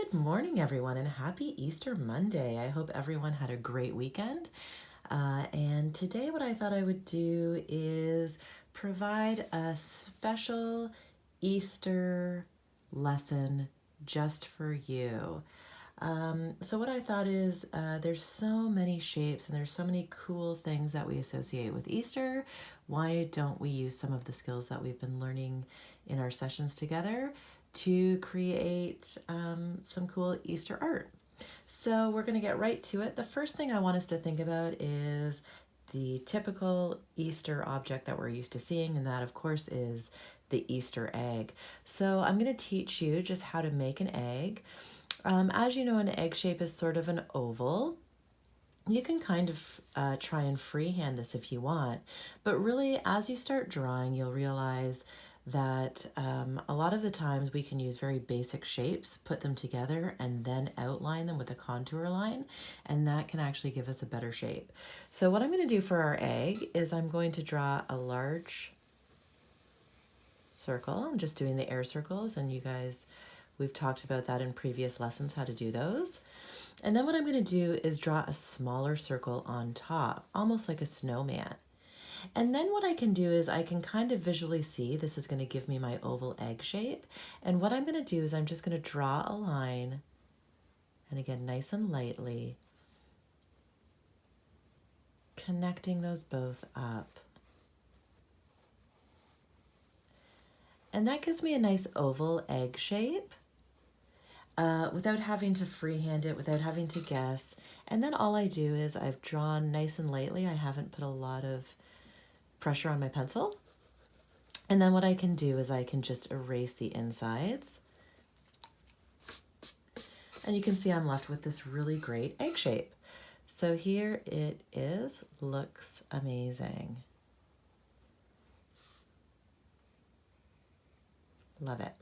Good morning, everyone, and happy Easter Monday. I hope everyone had a great weekend. And today, what I thought I would do is provide a special Easter lesson just for you. So what I thought is there's so many shapes and there's so many cool things that we associate with Easter. Why don't we use some of the skills that we've been learning in our sessions together to create some cool Easter art? So we're going to get right to it. The first thing I want us to think about is the typical Easter object that we're used to seeing, and that, of course, is the Easter egg. So I'm going to teach you just how to make an egg. As you know, an egg shape is sort of an oval. You can kind of try and freehand this if you want, but really as you start drawing, you'll realize that a lot of the times we can use very basic shapes, put them together, and then outline them with a contour line, and that can actually give us a better shape. So what I'm going to do for our egg is I'm going to draw a large circle. I'm just doing the air circles, and you guys, we've talked about that in previous lessons, how to do those. And then what I'm going to do is draw a smaller circle on top, almost like a snowman. And then what I can do is I can kind of visually see this is going to give me my oval egg shape. And what I'm going to do is I'm just going to draw a line, and again, nice and lightly, connecting those both up. And that gives me a nice oval egg shape without having to freehand it, without having to guess. And then all I do is I've drawn nice and lightly. I haven't put a lot of pressure on my pencil. And then what I can do is I can just erase the insides. And you can see I'm left with this really great egg shape. So here it is, looks amazing. Love it.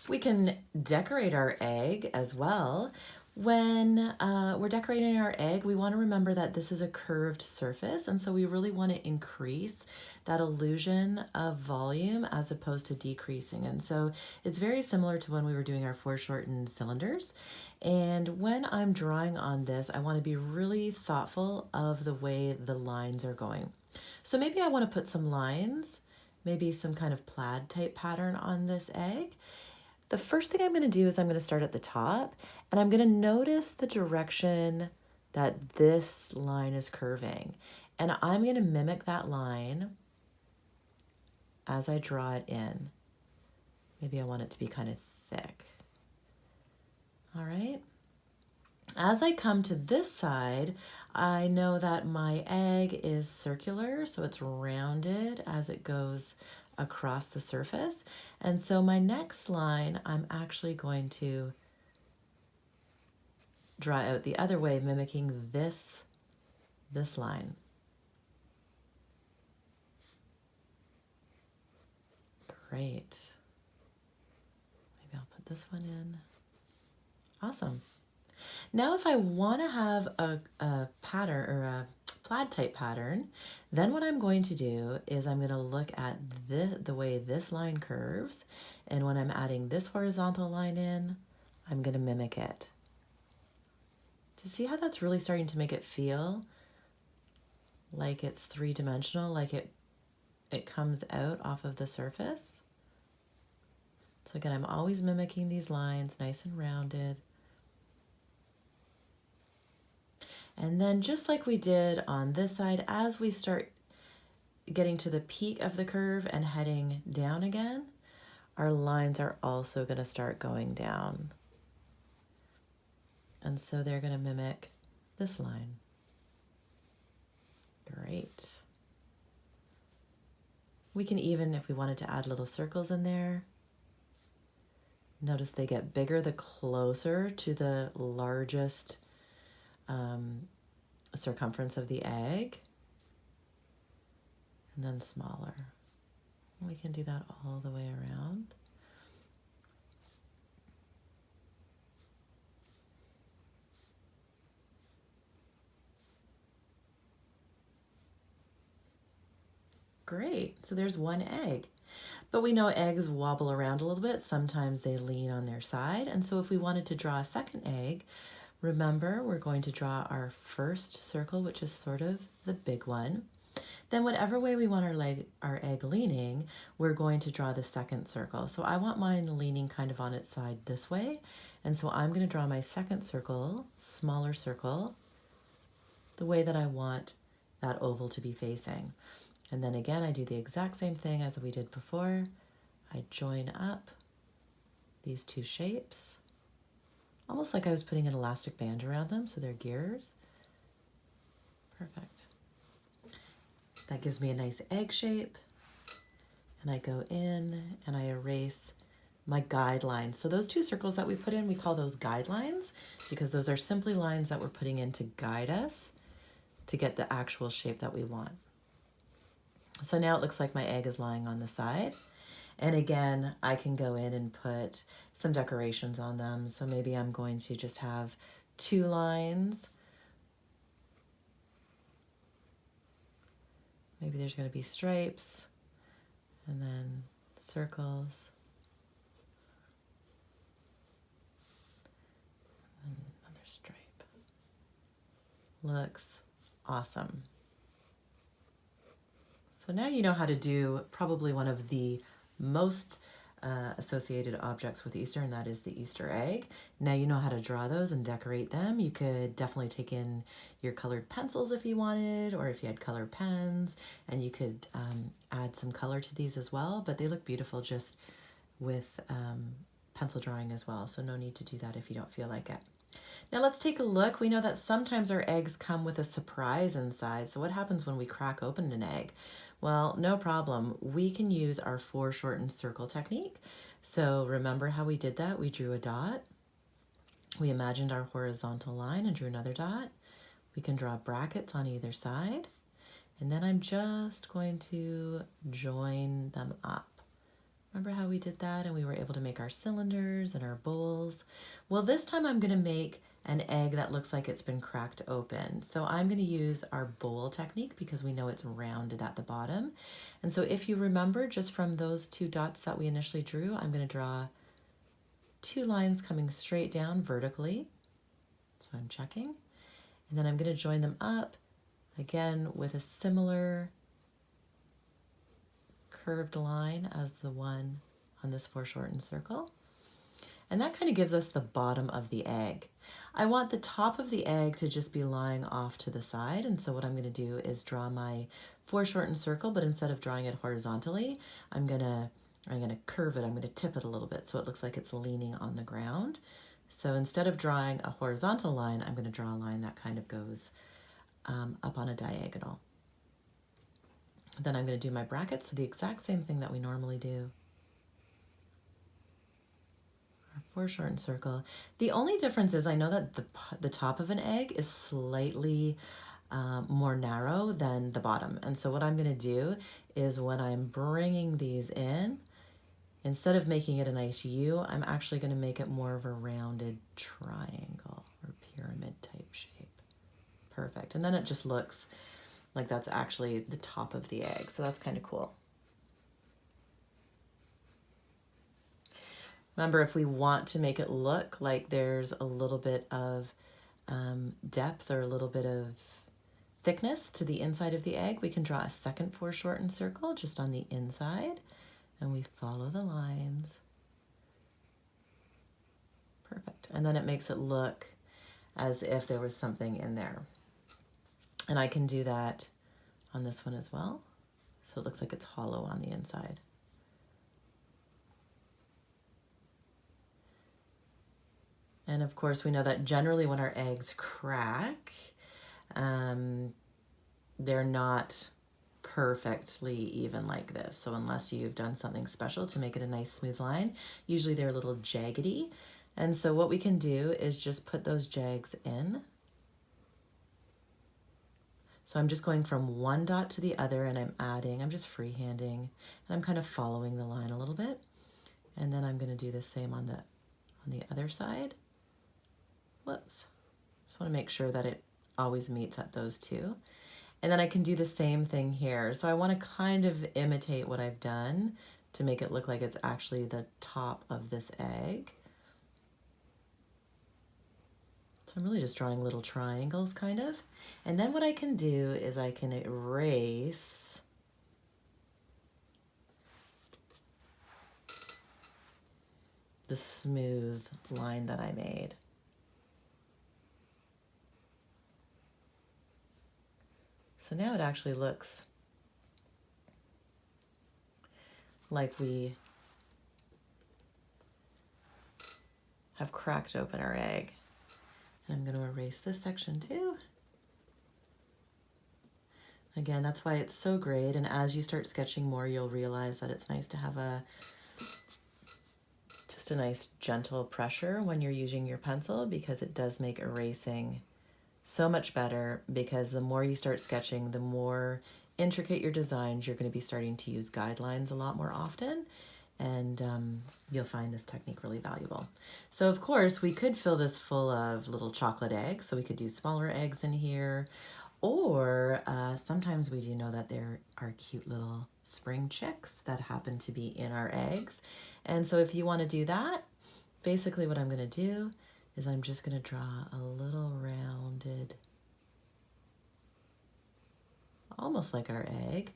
We can decorate our egg as well. When we're decorating our egg, we want to remember that this is a curved surface, and so we really want to increase that illusion of volume as opposed to decreasing. And so it's very similar to when we were doing our foreshortened cylinders. And when I'm drawing on this, I want to be really thoughtful of the way the lines are going. So maybe I want to put some lines, maybe some kind of plaid type pattern on this egg. The first thing I'm going to do is I'm going to start at the top, and I'm going to notice the direction that this line is curving. And I'm going to mimic that line as I draw it in. Maybe I want it to be kind of thick. All right. As I come to this side, I know that my egg is circular, so it's rounded as it goes across the surface. And so my next line, I'm actually going to draw out the other way, mimicking this line. Great. Maybe I'll put this one in. Awesome. Now if I want to have a pattern or a plaid type pattern, then what I'm going to do is I'm going to look at the way this line curves, and when I'm adding this horizontal line in, I'm going to mimic it. To see how that's really starting to make it feel like it's three-dimensional, like it comes out off of the surface. So again, I'm always mimicking these lines, nice and rounded. And then just like we did on this side, as we start getting to the peak of the curve and heading down again, our lines are also going to start going down. And so they're going to mimic this line. Great. We can even, if we wanted to add little circles in there, notice they get bigger the closer to the largest circumference of the egg, and then smaller. We can do that all the way around. Great, so there's one egg. But we know eggs wobble around a little bit. Sometimes they lean on their side. And so if we wanted to draw a second egg, remember we're going to draw our first circle, which is sort of the big one. Then whatever way we want our egg leaning, we're going to draw the second circle. So I want mine leaning kind of on its side this way. And so I'm going to draw my second circle, smaller circle, the way that I want that oval to be facing. And then again, I do the exact same thing as we did before. I join up these two shapes, almost like I was putting an elastic band around them, so they're gears. Perfect. That gives me a nice egg shape. And I go in and I erase my guidelines. So those two circles that we put in, we call those guidelines because those are simply lines that we're putting in to guide us to get the actual shape that we want. So now it looks like my egg is lying on the side. And again, I can go in and put some decorations on them. So maybe I'm going to just have 2 lines. Maybe there's going to be stripes and then circles. And another stripe. Looks awesome. So now you know how to do probably one of the most associated objects with Easter, and that is the Easter egg. Now you know how to draw those and decorate them. You could definitely take in your colored pencils if you wanted, or if you had colored pens, and you could add some color to these as well, but they look beautiful just with pencil drawing as well, so no need to do that if you don't feel like it. Now let's take a look. We know that sometimes our eggs come with a surprise inside. So what happens when we crack open an egg? Well, no problem. We can use our foreshortened circle technique. So remember how we did that? We drew a dot. We imagined our horizontal line and drew another dot. We can draw brackets on either side. And then I'm just going to join them up. Remember how we did that and we were able to make our cylinders and our bowls? Well, this time I'm going to make an egg that looks like it's been cracked open. So I'm going to use our bowl technique because we know it's rounded at the bottom. And so if you remember just from those 2 dots that we initially drew, I'm going to draw 2 lines coming straight down vertically. So I'm checking. And then I'm going to join them up again with a similar curved line as the one on this foreshortened circle. And that kind of gives us the bottom of the egg. I want the top of the egg to just be lying off to the side. And so what I'm going to do is draw my foreshortened circle, but instead of drawing it horizontally, I'm going to curve it. I'm going to tip it a little bit so it looks like it's leaning on the ground. So instead of drawing a horizontal line, I'm going to draw a line that kind of goes up on a diagonal. Then I'm going to do my brackets, so the exact same thing that we normally do. Our foreshortened circle. The only difference is I know that the top of an egg is slightly more narrow than the bottom. And so what I'm going to do is when I'm bringing these in, instead of making it a nice U, I'm actually going to make it more of a rounded triangle or pyramid type shape. Perfect. And then it just looks like that's actually the top of the egg. So that's kind of cool. Remember, if we want to make it look like there's a little bit of depth or a little bit of thickness to the inside of the egg, we can draw a second foreshortened circle just on the inside, and we follow the lines. Perfect. And then it makes it look as if there was something in there. And I can do that on this one as well. So it looks like it's hollow on the inside. And of course, we know that generally when our eggs crack, they're not perfectly even like this. So unless you've done something special to make it a nice smooth line, usually they're a little jaggedy. And so what we can do is just put those jags in. So I'm just going from one dot to the other and I'm just freehanding and I'm kind of following the line a little bit. And then I'm going to do the same on the other side. Whoops. Just want to make sure that it always meets at those two. And then I can do the same thing here. So I want to kind of imitate what I've done to make it look like it's actually the top of this egg. So I'm really just drawing little triangles kind of. And then what I can do is I can erase the smooth line that I made. So now it actually looks like we have cracked open our egg. And I'm going to erase this section too. Again, that's why it's so great. And as you start sketching more, you'll realize that it's nice to have just a nice gentle pressure when you're using your pencil, because it does make erasing so much better, because the more you start sketching, the more intricate your designs, you're going to be starting to use guidelines a lot more often, and you'll find this technique really valuable. So of course we could fill this full of little chocolate eggs, so we could do smaller eggs in here, or sometimes we do know that there are cute little spring chicks that happen to be in our eggs. And so if you want to do that, basically what I'm going to do is I'm just going to draw a little rounded, almost like our egg.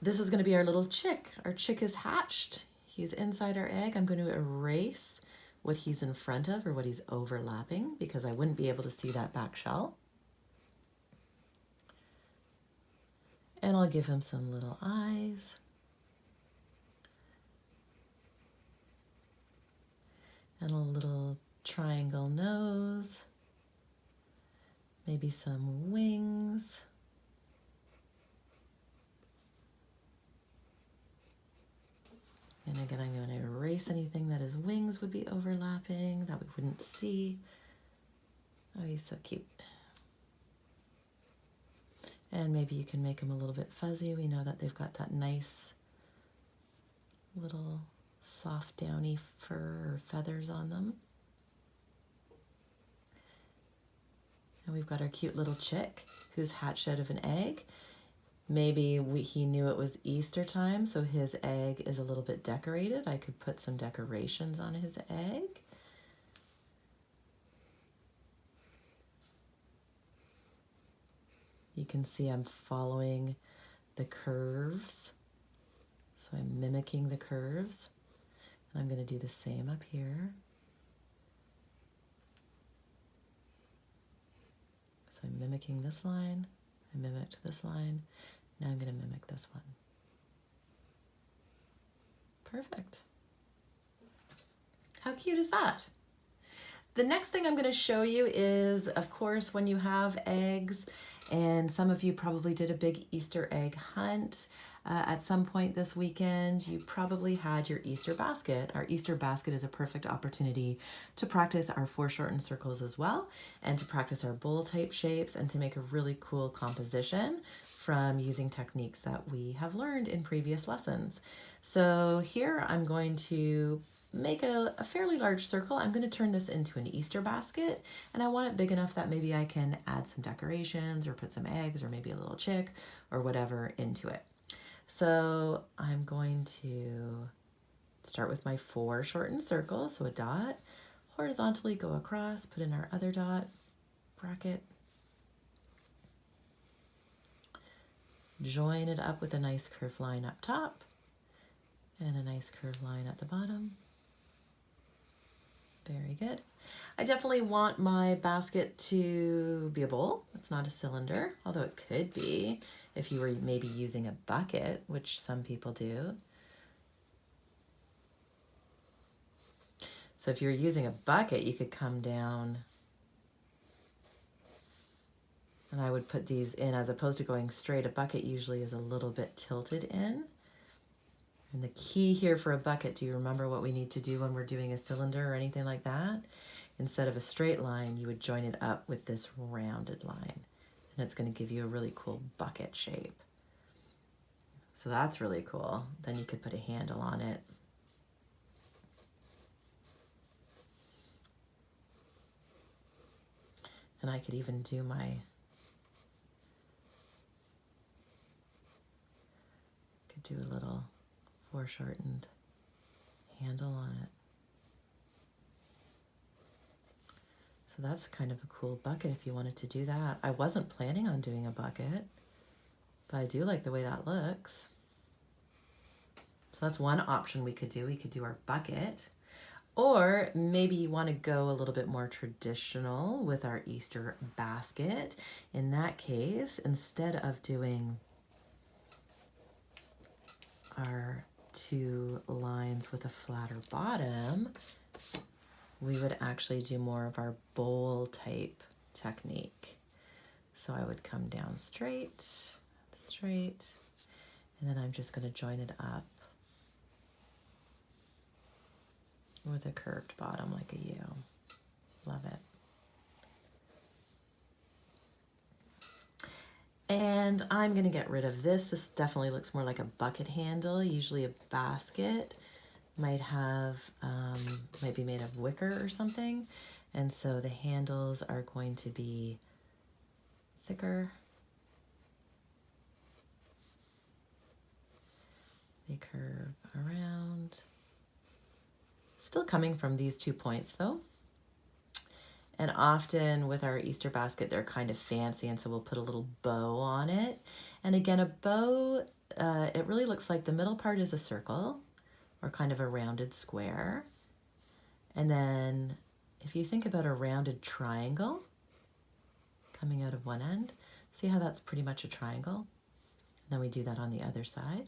This is going to be our little chick. Our chick is hatched. He's inside our egg. I'm going to erase what he's in front of or what he's overlapping, because I wouldn't be able to see that back shell. And I'll give him some little eyes. And a little triangle nose, maybe some wings. And again, I'm going to erase anything that his wings would be overlapping, that we wouldn't see. Oh, he's so cute. And maybe you can make them a little bit fuzzy. We know that they've got that nice little soft downy fur or feathers on them. And we've got our cute little chick who's hatched out of an egg. Maybe he knew it was Easter time, so his egg is a little bit decorated. I could put some decorations on his egg. You can see I'm following the curves. So I'm mimicking the curves. And I'm going to do the same up here. So I'm mimicking this line. I mimicked this line. Now I'm going to mimic this one. Perfect. How cute is that? The next thing I'm going to show you is, of course, when you have eggs, and some of you probably did a big Easter egg hunt at some point this weekend, you probably had your Easter basket. Our Easter basket is a perfect opportunity to practice our foreshortened circles as well, and to practice our bowl type shapes, and to make a really cool composition from using techniques that we have learned in previous lessons. So here I'm going to make a fairly large circle. I'm going to turn this into an Easter basket, and I want it big enough that maybe I can add some decorations or put some eggs or maybe a little chick or whatever into it. So I'm going to start with my foreshortened circle. So a dot, horizontally go across, put in our other dot, bracket, join it up with a nice curved line up top and a nice curved line at the bottom. Very good. I definitely want my basket to be a bowl. It's not a cylinder, although it could be if you were maybe using a bucket, which some people do. So if you're using a bucket, you could come down, and I would put these in as opposed to going straight. A bucket usually is a little bit tilted in. And the key here for a bucket, do you remember what we need to do when we're doing a cylinder or anything like that? Instead of a straight line, you would join it up with this rounded line. And it's going to give you a really cool bucket shape. So that's really cool. Then you could put a handle on it. And I could even do could do a little foreshortened handle on it. So that's kind of a cool bucket if you wanted to do that. I wasn't planning on doing a bucket, but I do like the way that looks. So that's one option we could do. We could do our bucket. Or maybe you want to go a little bit more traditional with our Easter basket. In that case, instead of doing our 2 lines with a flatter bottom, we would actually do more of our bowl type technique. So I would come down straight, straight, and then I'm just going to join it up with a curved bottom like a U. Love it. And I'm going to get rid of this. This definitely looks more like a bucket handle. Usually a basket might have, might be made of wicker or something. And so the handles are going to be thicker. They curve around. Still coming from these 2 points though. And often with our Easter basket, they're kind of fancy, and so we'll put a little bow on it. And again, a bow, it really looks like the middle part is a circle or kind of a rounded square. And then if you think about a rounded triangle coming out of one end, see how that's pretty much a triangle? And then we do that on the other side.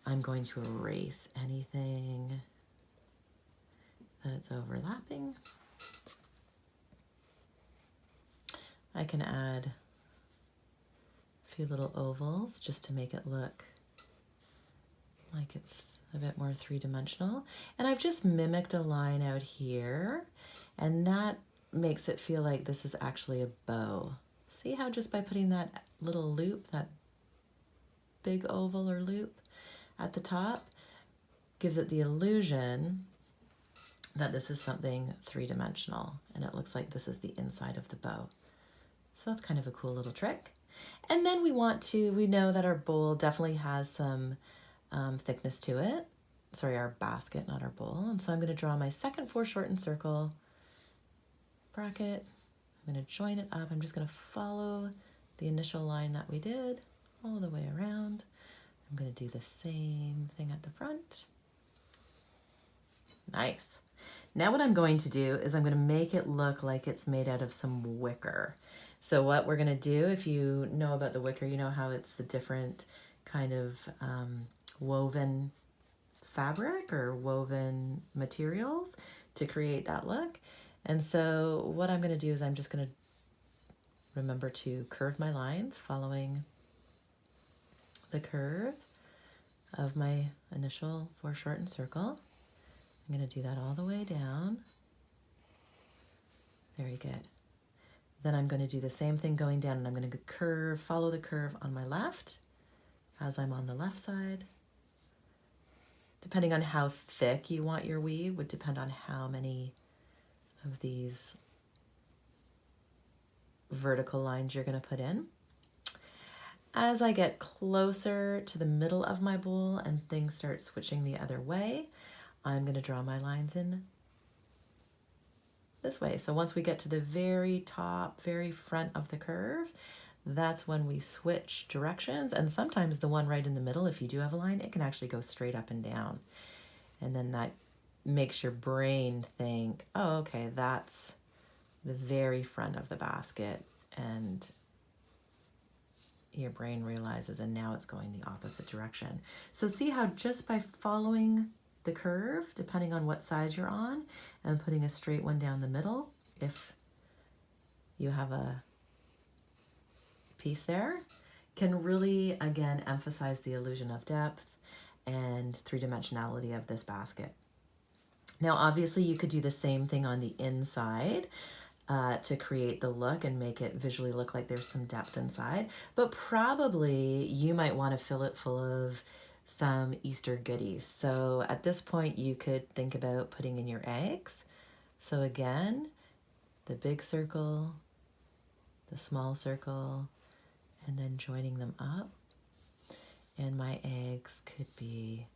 I'm going to erase anything that's overlapping. I can add a few little ovals just to make it look like it's a bit more 3-dimensional. And I've just mimicked a line out here, and that makes it feel like this is actually a bow. See how just by putting that little loop, that big oval or loop at the top, gives it the illusion that this is something 3-dimensional, and it looks like this is the inside of the bow. So that's kind of a cool little trick. And then we know that our bowl definitely has some thickness to it. Sorry, our basket, not our bowl. And so I'm going to draw my second foreshortened circle bracket. I'm going to join it up. I'm just going to follow the initial line that we did all the way around. I'm going to do the same thing at the front. Nice. Now what I'm going to do is I'm going to make it look like it's made out of some wicker. So what we're going to do, if you know about the wicker, you know how it's the different kind of woven fabric or woven materials to create that look. And so what I'm going to do is I'm just going to remember to curve my lines following the curve of my initial foreshortened circle. I'm going to do that all the way down. Very good. Then I'm going to do the same thing going down, and I'm going to follow the curve on my left as I'm on the left side. Depending on how thick you want your weave would depend on how many of these vertical lines you're going to put in. As I get closer to the middle of my bowl and things start switching the other way, I'm going to draw my lines in this way. So once we get to the very top, very front of the curve, that's when we switch directions. And sometimes the one right in the middle, if you do have a line, it can actually go straight up and down. And then that makes your brain think, oh, okay, that's the very front of the basket. And your brain realizes, and now it's going the opposite direction. So see how just by following the curve, depending on what side you're on, and putting a straight one down the middle, if you have a piece there, can really, again, emphasize the illusion of depth and 3-dimensionality of this basket. Now, obviously, you could do the same thing on the inside to create the look and make it visually look like there's some depth inside, but probably you might want to fill it full of some Easter goodies. So at this point, you could think about putting in your eggs. So again, the big circle, the small circle, and then joining them up. And my eggs could be,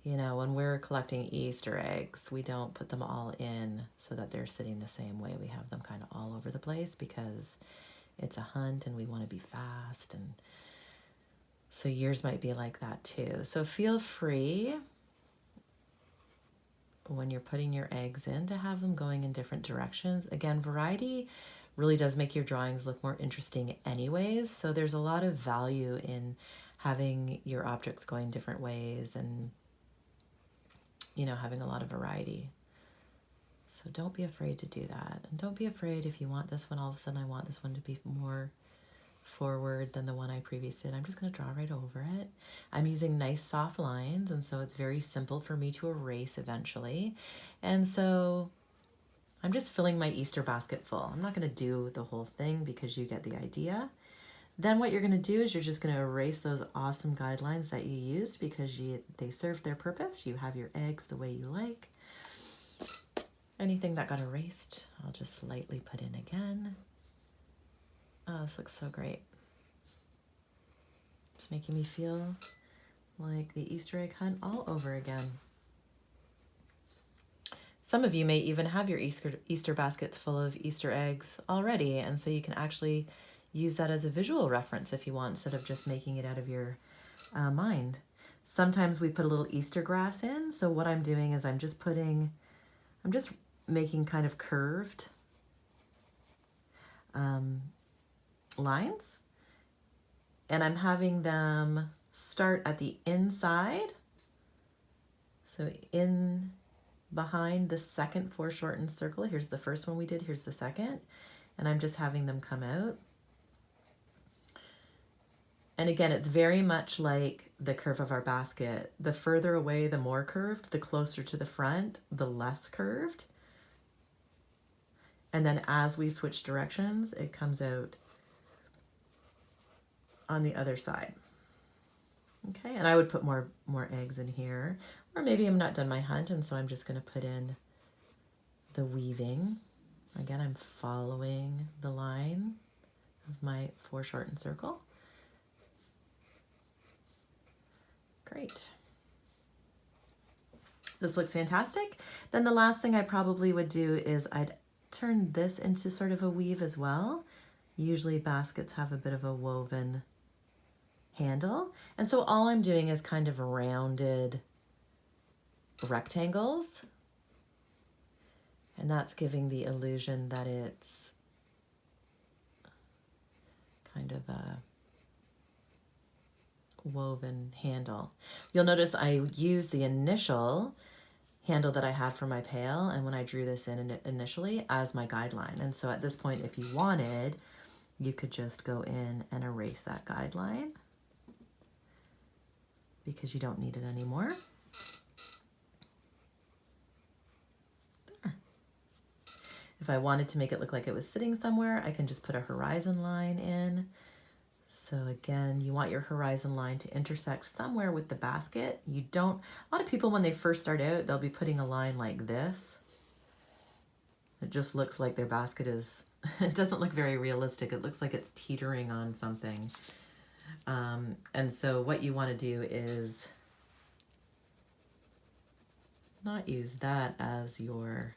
you know, when we're collecting Easter eggs, we don't put them all in so that they're sitting the same way. We have them kind of all over the place because it's a hunt and we want to be fast. And so yours might be like that too. So feel free when you're putting your eggs in to have them going in different directions. Again, variety really does make your drawings look more interesting anyways. So there's a lot of value in having your objects going different ways and, you know, having a lot of variety. So don't be afraid to do that. And don't be afraid if you want this one, all of a sudden I want this one to be more forward than the one I previously did. I'm just going to draw right over it. I'm using nice soft lines, and so it's very simple for me to erase eventually. And so I'm just filling my Easter basket full. I'm not going to do the whole thing because you get the idea. Then what you're going to do is you're just going to erase those awesome guidelines that you used because they served their purpose. You have your eggs the way you like. Anything that got erased, I'll just lightly put in again. Oh, this looks so great. It's making me feel like the Easter egg hunt all over again. Some of you may even have your Easter baskets full of Easter eggs already, and so you can actually use that as a visual reference if you want, instead of just making it out of your mind. Sometimes we put a little Easter grass in, so what I'm doing is I'm just making kind of curved lines, and I'm having them start at the inside, so in behind the second foreshortened circle. Here's the first one we did, here's the second, and I'm just having them come out. And again, it's very much like the curve of our basket. The further away, the more curved, the closer to the front, the less curved. And then as we switch directions, it comes out on the other side. Okay, and I would put more eggs in here, or maybe I'm not done my hunt, and so I'm just going to put in the weaving. Again, I'm following the line of my foreshortened circle. Great. This looks fantastic. Then the last thing I probably would do is I'd turn this into sort of a weave as well. Usually baskets have a bit of a woven handle. And so all I'm doing is kind of rounded rectangles. And that's giving the illusion that it's kind of a woven handle. You'll notice I use the initial handle that I had for my pail, and when I drew this in initially, as my guideline. And so at this point, if you wanted, you could just go in and erase that guideline because you don't need it anymore. There. If I wanted to make it look like it was sitting somewhere, I can just put a horizon line in. So again, you want your horizon line to intersect somewhere with the basket. You don't, a lot of people when they first start out, they'll be putting a line like this. It just looks like their basket is, it doesn't look very realistic. It looks like it's teetering on something. And so what you want to do is not use that as your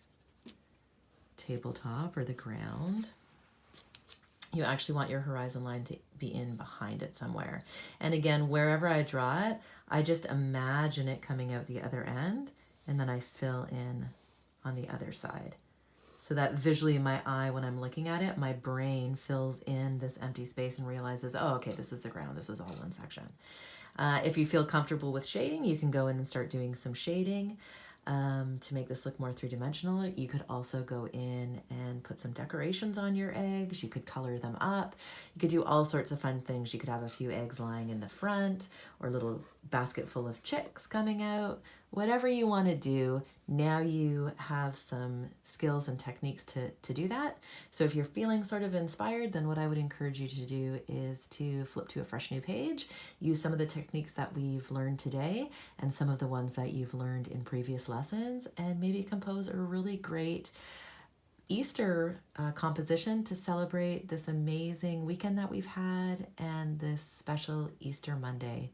tabletop or the ground. You actually want your horizon line to be in behind it somewhere. And again, wherever I draw it, I just imagine it coming out the other end, and then I fill in on the other side. So that visually my eye, when I'm looking at it, my brain fills in this empty space and realizes, oh, okay, this is the ground. This is all one section. If you feel comfortable with shading, you can go in and start doing some shading. To make this look more three-dimensional. You could also go in and put some decorations on your eggs. You could color them up. You could do all sorts of fun things. You could have a few eggs lying in the front, or a little basket full of chicks coming out. Whatever you want to do, now you have some skills and techniques to do that. So if you're feeling sort of inspired, then what I would encourage you to do is to flip to a fresh new page, use some of the techniques that we've learned today and some of the ones that you've learned in previous lessons, and maybe compose a really great Easter composition to celebrate this amazing weekend that we've had and this special Easter Monday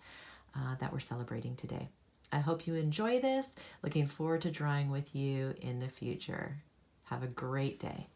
that we're celebrating today. I hope you enjoy this. Looking forward to drawing with you in the future. Have a great day.